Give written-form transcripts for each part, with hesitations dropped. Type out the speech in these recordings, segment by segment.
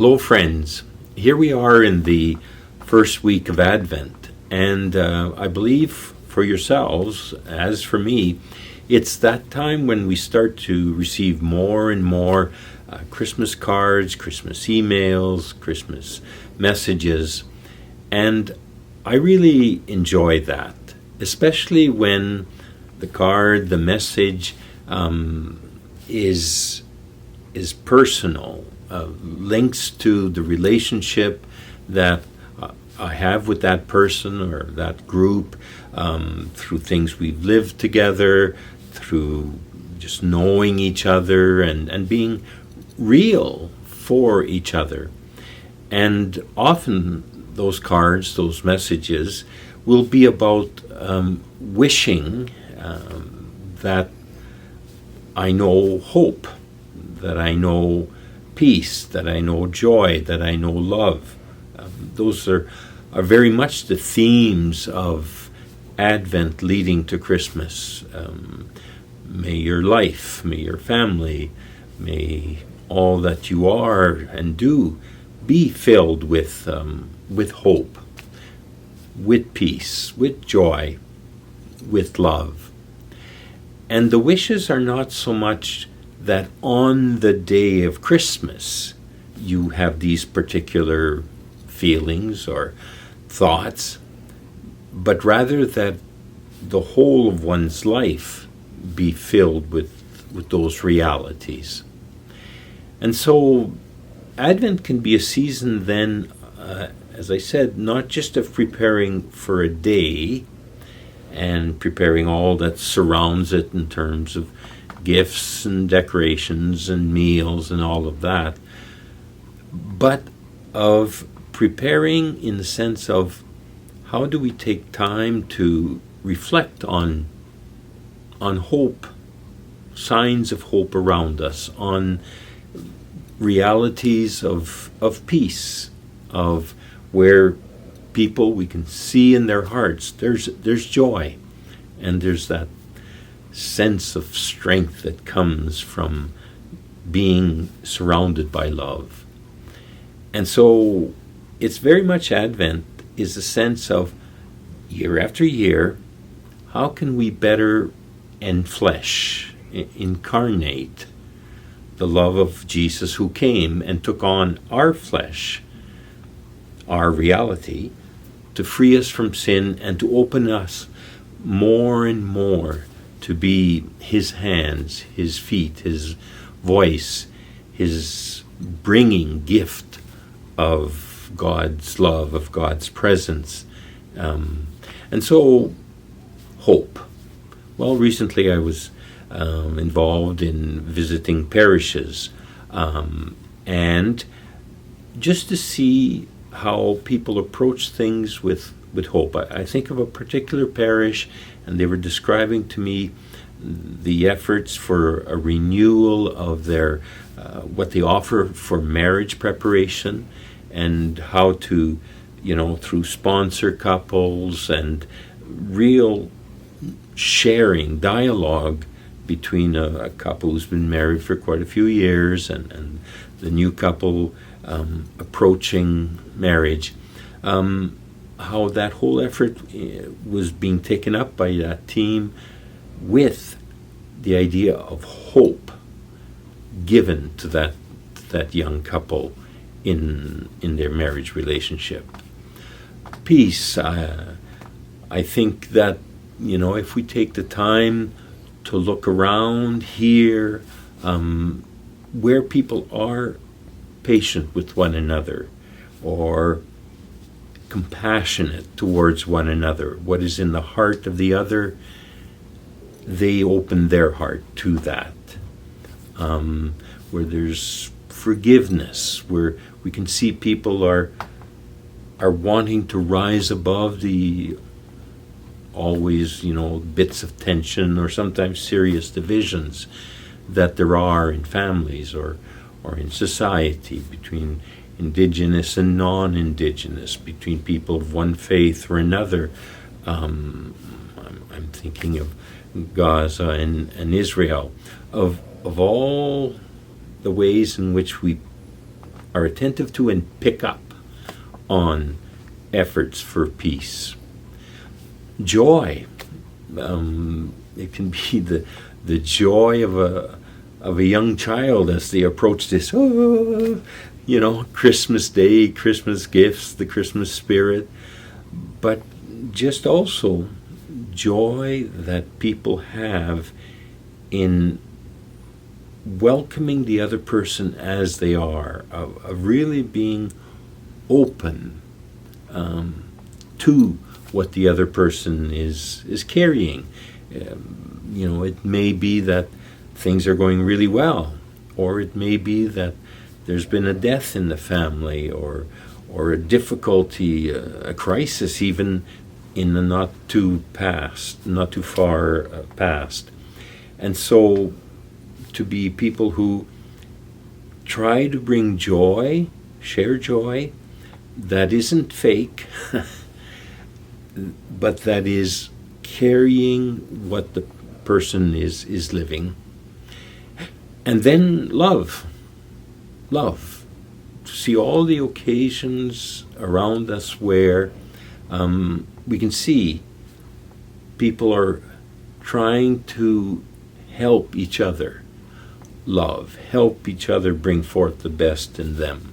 Hello, friends. Here we are in the first week of Advent, and I believe for yourselves, as for me, it's that time when we start to receive more and more Christmas cards, Christmas emails, Christmas messages, and I really enjoy that, especially when the card, the message is personal, links to the relationship that I have with that person or that group, through things we've lived together, through just knowing each other and being real for each other. And often those cards, those messages, will be about wishing that I know hope, that I know peace, that I know joy, that I know love. Those are very much the themes of Advent leading to Christmas. May your life, may your family, may all that you are and do be filled with hope, with peace, with joy, with love. And the wishes are not so much that on the day of Christmas you have these particular feelings or thoughts, but rather that the whole of one's life be filled with those realities. And so Advent can be a season then, as I said, not just of preparing for a day and preparing all that surrounds it in terms of gifts and decorations and meals and all of that, but of preparing in the sense of how do we take time to reflect on hope, signs of hope around us, on realities of peace, of where people we can see in their hearts there's joy, and there's that sense of strength that comes from being surrounded by love. And so it's very much Advent is a sense of year after year, how can we better enflesh, incarnate the love of Jesus who came and took on our flesh, our reality, to free us from sin and to open us more and more to be his hands, his feet, his voice, his bringing gift of God's love, of God's presence. And so, hope. Well, recently I was involved in visiting parishes, and just to see how people approach things with hope. I think of a particular parish, and they were describing to me the efforts for a renewal of their what they offer for marriage preparation, and how to, through sponsor couples and real sharing, dialogue between a couple who's been married for quite a few years and the new couple approaching marriage, how that whole effort was being taken up by that team with the idea of hope given to that young couple in their marriage relationship. Peace. I think that, if we take the time to look around here, where people are patient with one another or compassionate towards one another, what is in the heart of the other, they open their heart to that. Where there's forgiveness, where we can see people are wanting to rise above the always, bits of tension or sometimes serious divisions that there are in families or in society between indigenous and non-indigenous, between people of one faith or another. I'm thinking of Gaza and Israel, of all the ways in which we are attentive to and pick up on efforts for peace. Joy, it can be the joy of a young child as they approach this, Christmas Day, Christmas gifts, the Christmas spirit, but just also joy that people have in welcoming the other person as they are, of really being open to what the other person is carrying. It may be that things are going really well, or it may be that there's been a death in the family, or a difficulty, a crisis, even in the not too far past. And so to be people who try to bring joy, share joy, that isn't fake, but that is carrying what the person is living. And then love. To see all the occasions around us where we can see people are trying to help each other help each other bring forth the best in them.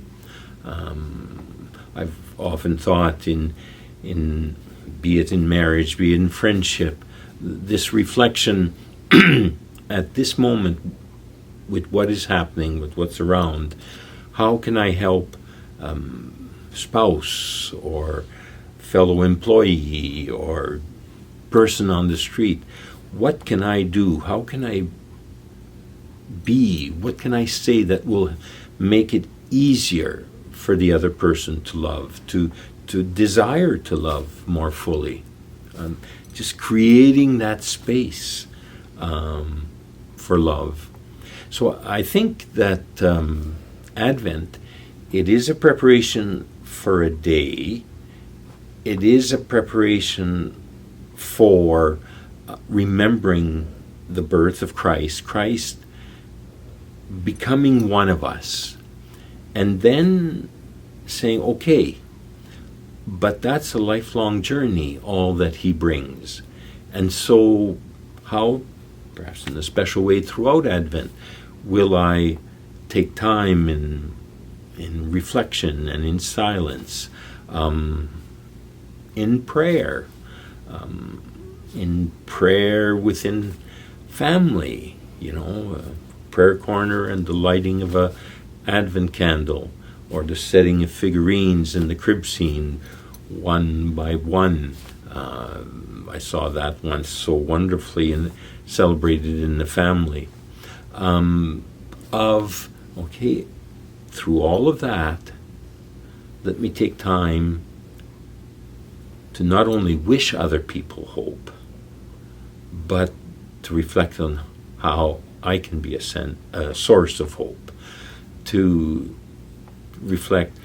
I've often thought in be it in marriage, be it in friendship, this reflection at this moment with what is happening, with what's around, how can I help spouse or fellow employee or person on the street? What can I do? How can I be? What can I say that will make it easier for the other person to love, to desire to love more fully? Just creating that space for love. So I think that Advent, it is a preparation for a day. It is a preparation for remembering the birth of Christ becoming one of us, and then saying, okay, but that's a lifelong journey, all that he brings. And so how, perhaps in a special way throughout Advent, will I take time in reflection and in silence, in prayer within family, a prayer corner and the lighting of a Advent candle, or the setting of figurines in the crib scene one by one. I saw that once so wonderfully and celebrated in the family. Through all of that, let me take time to not only wish other people hope, but to reflect on how I can be a source of hope. To reflect,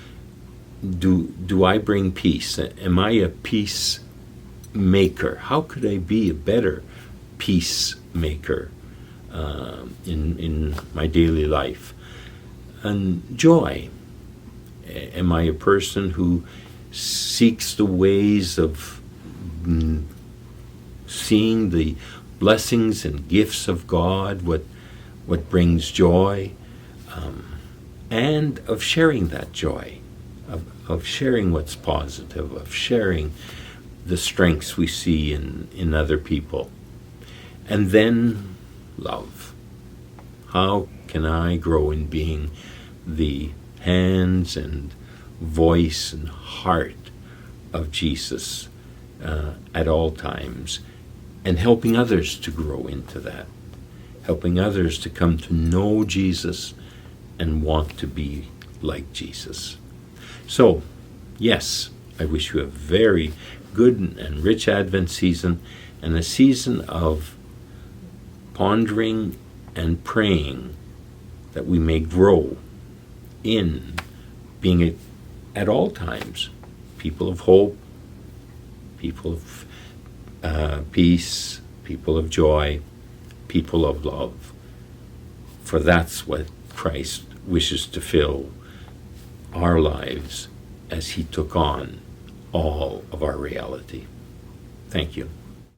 do I bring peace? Am I a peacemaker? How could I be a better peacemaker in my daily life? And joy. Am I a person who seeks the ways of seeing the blessings and gifts of God, what brings joy, and of sharing that joy, of sharing what's positive, of sharing the strengths we see in other people. And then love. How can I grow in being the hands and voice and heart of Jesus at all times, and helping others to grow into that, helping others to come to know Jesus and want to be like Jesus. So, yes, I wish you a very good and rich Advent season, and a season of pondering and praying that we may grow in being at all times people of hope, people of peace, people of joy, people of love. For that's what Christ wishes to fill our lives as he took on all of our reality. Thank you.